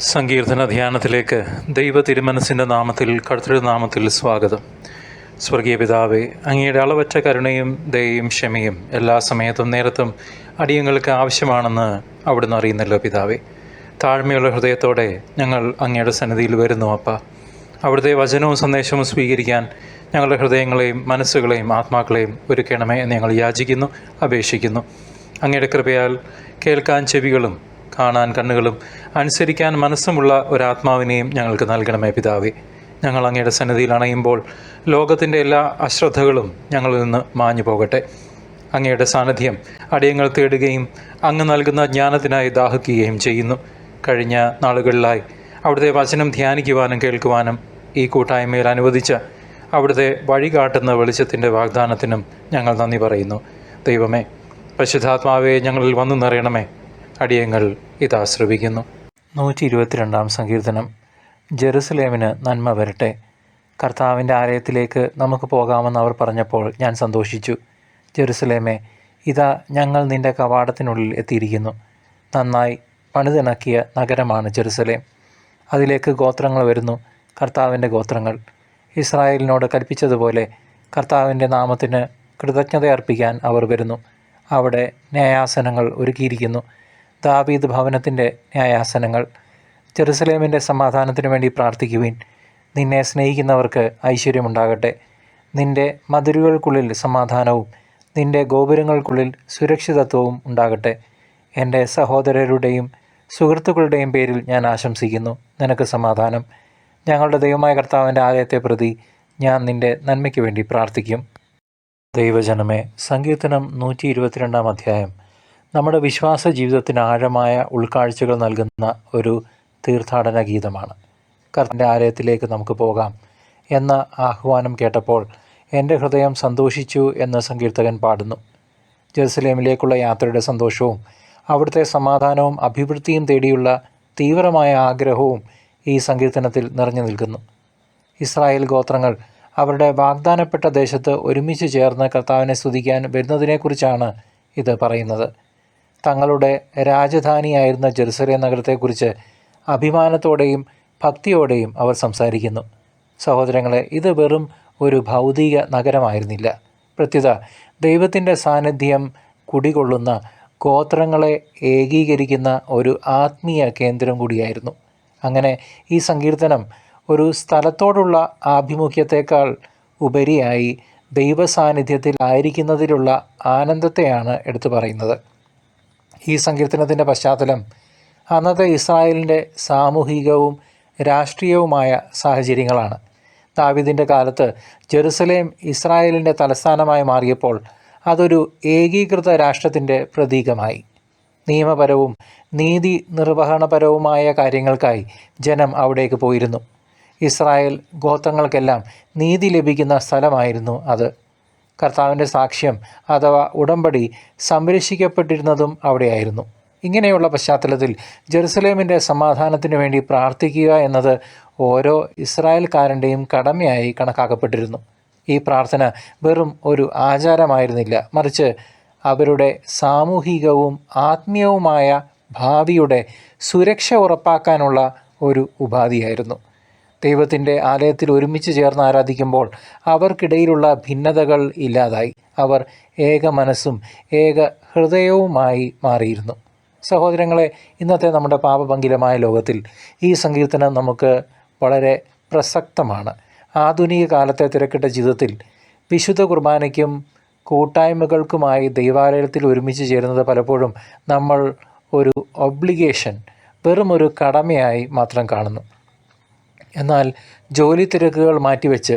സങ്കീർത്തന ധ്യാനത്തിലേക്ക് ദൈവ തിരുമനസിൻ്റെ നാമത്തിൽ കർത്തൃനാമത്തിൽ സ്വാഗതം. സ്വർഗീയ പിതാവേ, അങ്ങയുടെ അളവറ്റ കരുണയും ദയയും ക്ഷമയും എല്ലാ സമയത്തും നേരത്തും അടിയങ്ങൾക്ക് ആവശ്യമാണെന്ന് അവിടുന്ന് അറിയുന്നല്ലോ പിതാവേ. താഴ്മയുള്ള ഹൃദയത്തോടെ ഞങ്ങൾ അങ്ങയുടെ സന്നിധിയിൽ വരുന്നു അപ്പ. അവിടുത്തെ വചനവും സന്ദേശവും സ്വീകരിക്കാൻ ഞങ്ങളുടെ ഹൃദയങ്ങളെയും മനസ്സുകളെയും ആത്മാക്കളെയും ഒരുക്കണമേ എന്ന് ഞങ്ങൾ യാചിക്കുന്നു, അപേക്ഷിക്കുന്നു. അങ്ങയുടെ കൃപയാൽ കേൾക്കാൻ ചെവികളും കാണാൻ കണ്ണുകളും അനുസരിക്കാൻ മനസ്സുമുള്ള ഒരാത്മാവിനെയും ഞങ്ങൾക്ക് നൽകണമേ പിതാവേ. ഞങ്ങൾ അങ്ങയുടെ സന്നിധിയിൽ അണയുമ്പോൾ ലോകത്തിൻ്റെ എല്ലാ അശ്രദ്ധകളും ഞങ്ങളിൽ നിന്ന് മാഞ്ഞു പോകട്ടെ. അങ്ങയുടെ സാന്നിധ്യം അടിയങ്ങൾ തേടുകയും അങ്ങ് നൽകുന്ന ജ്ഞാനത്തിനായി ദാഹിക്കുകയും ചെയ്യുന്നു. കഴിഞ്ഞ നാളുകളിലായി അവിടുത്തെ വചനം ധ്യാനിക്കുവാനും കേൾക്കുവാനും ഈ കൂട്ടായ്മയിൽ അനുവദിച്ച അവിടുത്തെ വഴികാട്ടുന്ന വെളിച്ചത്തിൻ്റെ വാഗ്ദാനത്തിനും ഞങ്ങൾ നന്ദി പറയുന്നു. ദൈവമേ, പരിശുദ്ധാത്മാവെ ഞങ്ങളിൽ വന്നു നിറയണമേ. അടിയങ്ങൾ ഇതാ ശ്രവിക്കുന്നു. 122 സങ്കീർത്തനം. ജെറുസലേമിന് നന്മ വരട്ടെ. കർത്താവിൻ്റെ ആലയത്തിലേക്ക് നമുക്ക് പോകാമെന്ന് അവർ പറഞ്ഞപ്പോൾ ഞാൻ സന്തോഷിച്ചു. ജെറുസലേമേ, ഇതാ ഞങ്ങൾ നിൻ്റെ കവാടത്തിനുള്ളിൽ എത്തിയിരിക്കുന്നു. നന്നായി പണിതിണക്കിയ നഗരമാണ് ജെറുസലേം. അതിലേക്ക് ഗോത്രങ്ങൾ വരുന്നു, കർത്താവിൻ്റെ ഗോത്രങ്ങൾ. ഇസ്രായേലിനോട് കൽപ്പിച്ചതുപോലെ കർത്താവിൻ്റെ നാമത്തിന് കൃതജ്ഞത അർപ്പിക്കാൻ അവർ വരുന്നു. അവിടെ ന്യായാസനങ്ങൾ ഒരുക്കിയിരിക്കുന്നു, ദാവീദ് ഭവനത്തിൻ്റെ ന്യായാസനങ്ങൾ. ജെറുസലേമിൻ്റെ സമാധാനത്തിനു വേണ്ടി പ്രാർത്ഥിക്കുവിൻ. നിന്നെ സ്നേഹിക്കുന്നവർക്ക് ഐശ്വര്യമുണ്ടാകട്ടെ. നിൻ്റെ മതിലുകൾക്കുള്ളിൽ സമാധാനവും നിൻ്റെ ഗോപുരങ്ങൾക്കുള്ളിൽ സുരക്ഷിതത്വവും ഉണ്ടാകട്ടെ. എൻ്റെ സഹോദരരുടെയും സുഹൃത്തുക്കളുടെയും പേരിൽ ഞാൻ ആശംസിക്കുന്നു. നിനക്ക് സമാധാനം. ഞങ്ങളുടെ ദൈവമായ കർത്താവിൻ്റെ ആലയത്തെ പ്രതി ഞാൻ നിൻ്റെ നന്മയ്ക്ക് വേണ്ടി പ്രാർത്ഥിക്കും. ദൈവജനമേ, സങ്കീർത്തനം 122 അധ്യായം നമ്മുടെ വിശ്വാസ ജീവിതത്തിന് ആഴമായ ഉൾക്കാഴ്ചകൾ നൽകുന്ന ഒരു തീർത്ഥാടന ഗീതമാണ്. കർത്താവിൻ്റെ ആലയത്തിലേക്ക് നമുക്ക് പോകാം എന്ന ആഹ്വാനം കേട്ടപ്പോൾ എൻ്റെ ഹൃദയം സന്തോഷിച്ചു എന്ന് സങ്കീർത്തകൻ പാടുന്നു. ജെറുസലേമിലേക്കുള്ള യാത്രയുടെ സന്തോഷവും അവിടുത്തെ സമാധാനവും അഭിവൃദ്ധിയും തേടിയുള്ള തീവ്രമായ ആഗ്രഹവും ഈ സങ്കീർത്തനത്തിൽ നിറഞ്ഞു നിൽക്കുന്നു. ഇസ്രായേൽ ഗോത്രങ്ങൾ അവരുടെ വാഗ്ദാനപ്പെട്ട ദേശത്ത് ഒരുമിച്ച് ചേർന്ന് കർത്താവിനെ സ്തുതിക്കാൻ വരുന്നതിനെക്കുറിച്ചാണ് ഇത് പറയുന്നത്. തങ്ങളുടെ രാജധാനിയായിരുന്ന ജെറുസലേം നഗരത്തെക്കുറിച്ച് അഭിമാനത്തോടെയും ഭക്തിയോടെയും അവർ സംസാരിക്കുന്നു. സഹോദരങ്ങളെ, ഇത് വെറും ഒരു ഭൗതിക നഗരമായിരുന്നില്ല. പ്രത്യുത ദൈവത്തിൻ്റെ സാന്നിധ്യം കുടികൊള്ളുന്ന, ഗോത്രങ്ങളെ ഏകീകരിക്കുന്ന ഒരു ആത്മീയ കേന്ദ്രം കൂടിയായിരുന്നു. അങ്ങനെ ഈ സങ്കീർത്തനം ഒരു സ്ഥലത്തോടുള്ള ആഭിമുഖ്യത്തേക്കാൾ ഉപരിയായി ദൈവസാന്നിധ്യത്തിൽ ആയിരിക്കുന്നതിലുള്ള ആനന്ദത്തെയാണ് എടുത്തു പറയുന്നത്. ഈ സങ്കീർത്തനത്തിൻ്റെ പശ്ചാത്തലം അന്നത്തെ ഇസ്രായേലിൻ്റെ സാമൂഹികവും രാഷ്ട്രീയവുമായ സാഹചര്യങ്ങളാണ്. ദാവീദിൻ്റെ കാലത്ത് ജെറുസലേം ഇസ്രായേലിൻ്റെ തലസ്ഥാനമായി മാറിയപ്പോൾ അതൊരു ഏകീകൃത രാഷ്ട്രത്തിൻ്റെ പ്രതീകമായി. നിയമപരവും നീതി നിർവഹണപരവുമായ കാര്യങ്ങൾക്കായി ജനം അവിടേക്ക് പോയിരുന്നു. ഇസ്രായേൽ ഗോത്രങ്ങൾക്കെല്ലാം നീതി ലഭിക്കുന്ന സ്ഥലമായിരുന്നു അത്. കർത്താവിൻ്റെ സാക്ഷ്യം അഥവാ ഉടമ്പടി സംരക്ഷിക്കപ്പെട്ടിരുന്നതും അവിടെയായിരുന്നു. ഇങ്ങനെയുള്ള പശ്ചാത്തലത്തിൽ ജെറുസലേമിൻ്റെ സമാധാനത്തിനു വേണ്ടി പ്രാർത്ഥിക്കുക എന്നത് ഓരോ ഇസ്രായേൽക്കാരൻ്റെയും കടമയായി കണക്കാക്കപ്പെട്ടിരുന്നു. ഈ പ്രാർത്ഥന വെറും ഒരു ആചാരമായിരുന്നില്ല, മറിച്ച് അവരുടെ സാമൂഹികവും ആത്മീയവുമായ ഭാവിയുടെ സുരക്ഷ ഉറപ്പാക്കാനുള്ള ഒരു ഉപാധിയായിരുന്നു. ദൈവത്തിൻ്റെ ആലയത്തിൽ ഒരുമിച്ച് ചേർന്ന് ആരാധിക്കുമ്പോൾ അവർക്കിടയിലുള്ള ഭിന്നതകൾ ഇല്ലാതായി. അവർ ഏക മനസ്സും ഏക ഹൃദയവുമായി മാറിയിരുന്നു. സഹോദരങ്ങളെ, ഇന്നത്തെ നമ്മുടെ പാപഭംഗിലമായ ലോകത്തിൽ ഈ സങ്കീർത്തനം നമുക്ക് വളരെ പ്രസക്തമാണ്. ആധുനിക കാലത്തെ തിരക്കിട്ട ജീവിതത്തിൽ വിശുദ്ധ കുർബാനയ്ക്കും കൂട്ടായ്മകൾക്കുമായി ദൈവാലയത്തിൽ ഒരുമിച്ച് ചേരുന്നത് പലപ്പോഴും നമ്മൾ ഒരു ഒബ്ലിഗേഷൻ, വെറും ഒരു കടമയായി മാത്രം കാണുന്നു. എന്നാൽ ജോലി തിരക്കുകൾ മാറ്റിവെച്ച്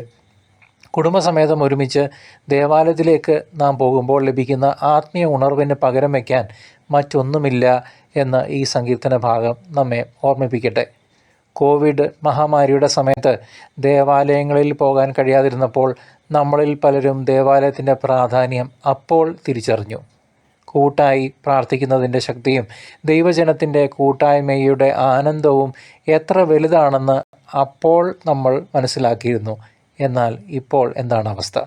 കുടുംബസമേതം ഒരുമിച്ച് ദേവാലയത്തിലേക്ക് നാം പോകുമ്പോൾ ലഭിക്കുന്ന ആത്മീയ ഉണർവിന് പകരം വയ്ക്കാൻ മറ്റൊന്നുമില്ല എന്ന് ഈ സങ്കീർത്തന ഭാഗം നമ്മെ ഓർമ്മിപ്പിക്കട്ടെ. കോവിഡ് മഹാമാരിയുടെ സമയത്ത് ദേവാലയങ്ങളിൽ പോകാൻ കഴിയാതിരുന്നപ്പോൾ നമ്മളിൽ പലരും ദേവാലയത്തിൻ്റെ പ്രാധാന്യം അപ്പോൾ തിരിച്ചറിഞ്ഞു. കൂട്ടായി പ്രാർത്ഥിക്കുന്നതിൻ്റെ ശക്തിയും ദൈവജനത്തിൻ്റെ കൂട്ടായ്മയുടെ ആനന്ദവും എത്ര വലുതാണെന്ന് അപ്പോൾ നമ്മൾ മനസ്സിലാക്കിയിരുന്നു. എന്നാൽ ഇപ്പോൾ എന്താണ് അവസ്ഥ?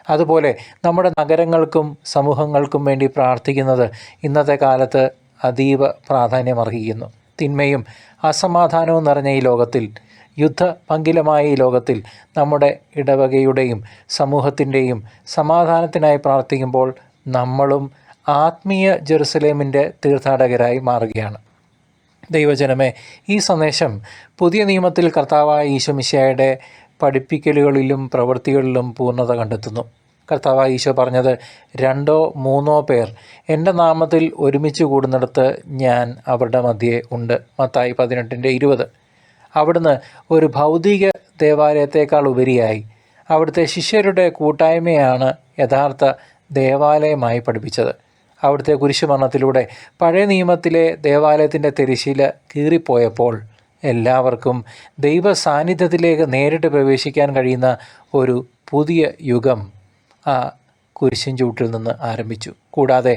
അതുപോലെ നമ്മുടെ നഗരങ്ങൾക്കും സമൂഹങ്ങൾക്കും വേണ്ടി പ്രാർത്ഥിക്കുന്നത് ഇന്നത്തെ കാലത്ത് അതീവ പ്രാധാന്യമർഹിക്കുന്നു. തിന്മയും അസമാധാനവും നിറഞ്ഞ ഈ ലോകത്തിൽ, യുദ്ധപങ്കിലമായ ഈ ലോകത്തിൽ നമ്മുടെ ഇടവകയുടെയും സമൂഹത്തിൻ്റെയും സമാധാനത്തിനായി പ്രാർത്ഥിക്കുമ്പോൾ നമ്മളും ആത്മീയ ജെറുസലേമിൻ്റെ തീർത്ഥാടകരായി മാറുകയാണ്. ദൈവജനമേ, ഈ സന്ദേശം പുതിയ നിയമത്തിൽ കർത്താവായ ഈശോ മിശിഹായുടെ പഠിപ്പിക്കലുകളിലും പ്രവൃത്തികളിലും പൂർണ്ണത കണ്ടെത്തുന്നു. കർത്താവായ ഈശോ പറഞ്ഞത്, 2 or 3 പേർ എൻ്റെ നാമത്തിൽ ഒരുമിച്ച് കൂടുന്നിടത്ത് ഞാൻ അവരുടെ മധ്യേ ഉണ്ട്. മത്തായി 18:20. അവിടുന്ന് ഒരു ഭൗതിക ദേവാലയത്തേക്കാൾ ഉപരിയായി അവിടുത്തെ ശിഷ്യരുടെ കൂട്ടായ്മയാണ് യഥാർത്ഥ ദേവാലയമായി പഠിപ്പിച്ചത്. അവിടുത്തെ കുരിശുമരണത്തിലൂടെ പഴയ നിയമത്തിലെ ദേവാലയത്തിൻ്റെ തിരശ്ശീല കീറിപ്പോയപ്പോൾ എല്ലാവർക്കും ദൈവ സാന്നിധ്യത്തിലേക്ക് നേരിട്ട് പ്രവേശിക്കാൻ കഴിയുന്ന ഒരു പുതിയ യുഗം ആ കുരിശിൻ ചൂട്ടിൽ നിന്ന് ആരംഭിച്ചു. കൂടാതെ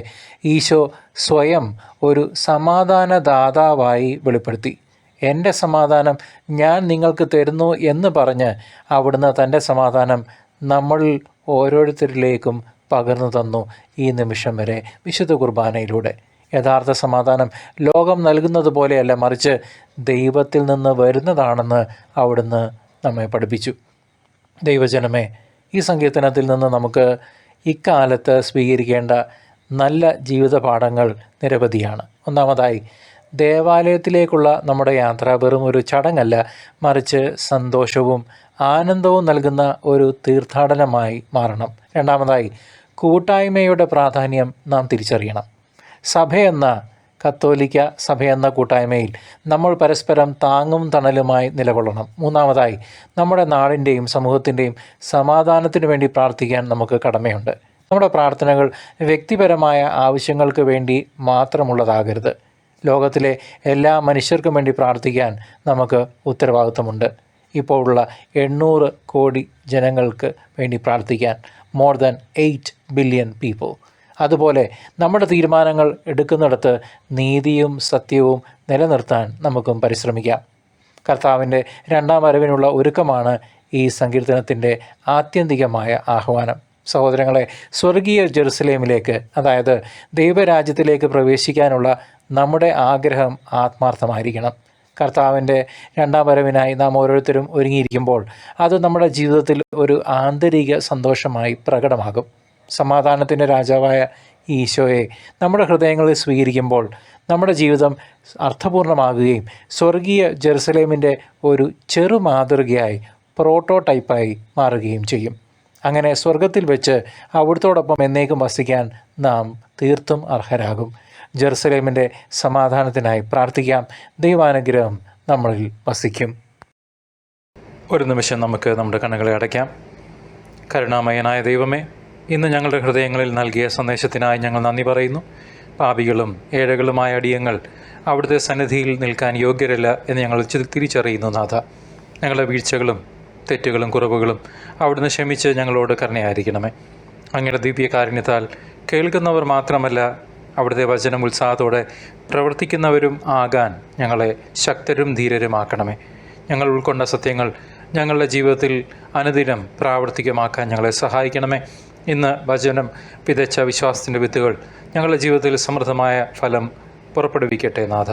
ഈശോ സ്വയം ഒരു സമാധാനദാതാവായി വെളിപ്പെടുത്തി. എൻ്റെ സമാധാനം ഞാൻ നിങ്ങൾക്ക് തരുന്നു എന്ന് പറഞ്ഞ് അവിടുന്ന് തൻ്റെ സമാധാനം നമ്മൾ ഓരോരുത്തരിലേക്കും പകർന്നു തന്നു. ഈ നിമിഷം വരെ വിശുദ്ധ കുർബാനയിലൂടെ യഥാർത്ഥ സമാധാനം ലോകം നൽകുന്നത് പോലെയല്ല, മറിച്ച് ദൈവത്തിൽ നിന്ന് വരുന്നതാണെന്ന് അവിടുന്ന് നമ്മെ പഠിപ്പിച്ചു. ദൈവജനമേ, ഈ സങ്കീർത്തനത്തിൽ നിന്ന് നമുക്ക് ഇക്കാലത്ത് സ്വീകരിക്കേണ്ട നല്ല ജീവിത പാഠങ്ങൾ നിരവധിയാണ്. ഒന്നാമതായി, ദേവാലയത്തിലേക്കുള്ള നമ്മുടെ യാത്ര വെറും ഒരു ചടങ്ങല്ല, മറിച്ച് സന്തോഷവും ആനന്ദവും നൽകുന്ന ഒരു തീർത്ഥാടനമായി മാറണം. രണ്ടാമതായി, കൂട്ടായ്മയുടെ പ്രാധാന്യം നാം തിരിച്ചറിയണം. സഭയെന്ന കത്തോലിക്ക സഭയെന്ന കൂട്ടായ്മയിൽ നമ്മൾ പരസ്പരം താങ്ങും തണലുമായി നിലകൊള്ളണം. മൂന്നാമതായി, നമ്മുടെ നാടിൻ്റെയും സമൂഹത്തിൻ്റെയും സമാധാനത്തിനു വേണ്ടി പ്രാർത്ഥിക്കാൻ നമുക്ക് കടമയുണ്ട്. നമ്മുടെ പ്രാർത്ഥനകൾ വ്യക്തിപരമായ ആവശ്യങ്ങൾക്ക് വേണ്ടി മാത്രമുള്ളതാകരുത്. ലോകത്തിലെ എല്ലാ മനുഷ്യർക്കും വേണ്ടി പ്രാർത്ഥിക്കാൻ നമുക്ക് ഉത്തരവാദിത്വമുണ്ട്. ഇപ്പോൾ ഉള്ള 800 കോടി ജനങ്ങൾക്ക് വേണ്ടി പ്രാർത്ഥിക്കാൻ, more than 8 billion people. അതുപോലെ നമ്മുടെ തീരുമാനങ്ങൾ എടുക്കുന്നിടത്ത് നീതിയും സത്യവും നിലനിർത്താൻ നമുക്കും പരിശ്രമിക്കാം. കർത്താവിൻ്റെ 2ാം വരവിനുള്ള ഒരുക്കമാണ് ഈ സങ്കീർത്തനത്തിൻ്റെ ആത്യന്തികമായ ആഹ്വാനം. സഹോദരങ്ങളെ, സ്വർഗീയ ജെറുസലേമിലേക്ക്, അതായത് ദൈവരാജ്യത്തിലേക്ക് പ്രവേശിക്കാനുള്ള നമ്മുടെ ആഗ്രഹം ആത്മാർത്ഥമായിരിക്കണം. കർത്താവിൻ്റെ 2ാം വരവിനായി നാം ഓരോരുത്തരും ഒരുങ്ങിയിരിക്കുമ്പോൾ അത് നമ്മുടെ ജീവിതത്തിൽ ഒരു ആന്തരിക സന്തോഷമായി പ്രകടമാകും. സമാധാനത്തിൻ്റെ രാജാവായ ഈശോയെ നമ്മുടെ ഹൃദയങ്ങളിൽ സ്വീകരിക്കുമ്പോൾ നമ്മുടെ ജീവിതം അർത്ഥപൂർണമാകുകയും സ്വർഗീയ ജെറുസലേമിൻ്റെ ഒരു ചെറു മാതൃകയായി, പ്രോട്ടോടൈപ്പായി മാറുകയും ചെയ്യും. അങ്ങനെ സ്വർഗത്തിൽ വെച്ച് അവിടുത്തോടൊപ്പം എന്നേക്കും വസിക്കാൻ നാം തീർത്തും അർഹരാകും. ജെറുസലേമിൻ്റെ സമാധാനത്തിനായി പ്രാർത്ഥിക്കാം. ദൈവാനുഗ്രഹം നമ്മളിൽ വസിക്കും. ഒരു നിമിഷം നമുക്ക് നമ്മുടെ കണ്ണുകളെ അടയ്ക്കാം. കരുണാമയനായ ദൈവമേ, ഇന്ന് ഞങ്ങളുടെ ഹൃദയങ്ങളിൽ നൽകിയ സന്ദേശത്തിനായി ഞങ്ങൾ നന്ദി പറയുന്നു. പാപികളും ഏഴകളുമായ അടിയങ്ങൾ അവിടുത്തെ സന്നിധിയിൽ നിൽക്കാൻ യോഗ്യരല്ല എന്ന് ഞങ്ങൾ തിരിച്ചറിയുന്നു. നാഥ, ഞങ്ങളുടെ വീഴ്ചകളും തെറ്റുകളും കുറവുകളും അവിടുന്ന് ക്ഷമിച്ച് ഞങ്ങളോട് കരുണയായിരിക്കണമേ. അങ്ങയുടെ ദിവ്യകാരുണ്യത്താൽ കേൾക്കുന്നവർ മാത്രമല്ല, അവിടുത്തെ വചനം ഉത്സാഹത്തോടെ പ്രവർത്തിക്കുന്നവരും ആകാൻ ഞങ്ങളെ ശക്തരും ധീരരുമാക്കണമേ. ഞങ്ങൾ ഉൾക്കൊണ്ട സത്യങ്ങൾ ഞങ്ങളുടെ ജീവിതത്തിൽ അനുദിനം പ്രാവർത്തികമാക്കാൻ ഞങ്ങളെ സഹായിക്കണമേ. ഇന്ന് വചനം വിതച്ച വിശ്വാസത്തിൻ്റെ വിത്തുകൾ ഞങ്ങളുടെ ജീവിതത്തിൽ സമൃദ്ധമായ ഫലം പുറപ്പെടുവിക്കട്ടെ. നാഥ,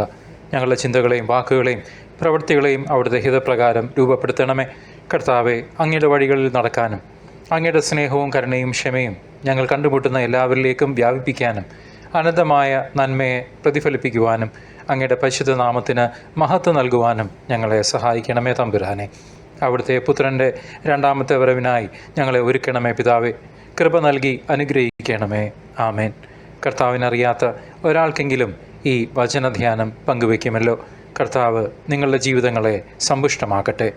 ഞങ്ങളുടെ ചിന്തകളെയും വാക്കുകളെയും പ്രവൃത്തികളെയും അവിടുത്തെ ഹിതപ്രകാരം രൂപപ്പെടുത്തണമേ. കർത്താവെ, അങ്ങയുടെ വഴികളിൽ നടക്കാനും അങ്ങയുടെ സ്നേഹവും കരുണയും ക്ഷമയും ഞങ്ങൾ കണ്ടുമുട്ടുന്ന എല്ലാവരിലേക്കും വ്യാപിപ്പിക്കാനും അനന്തമായ നന്മയെ പ്രതിഫലിപ്പിക്കുവാനും അങ്ങയുടെ പരിശുദ്ധ നാമത്തിന് മഹത്വം നൽകുവാനും ഞങ്ങളെ സഹായിക്കണമേ തമ്പുരാനെ. അവിടുത്തെ പുത്രൻ്റെ 2ാമത്തെ വരവിനായി ഞങ്ങളെ ഒരുക്കണമേ പിതാവേ. കൃപ നൽകി അനുഗ്രഹിക്കണമേ. ആമേൻ. കർത്താവിനറിയാത്ത ഒരാൾക്കെങ്കിലും ഈ വചനധ്യാനം പങ്കുവയ്ക്കുമല്ലോ. കർത്താവ് നിങ്ങളുടെ ജീവിതങ്ങളെ സമ്പുഷ്ടമാക്കട്ടെ.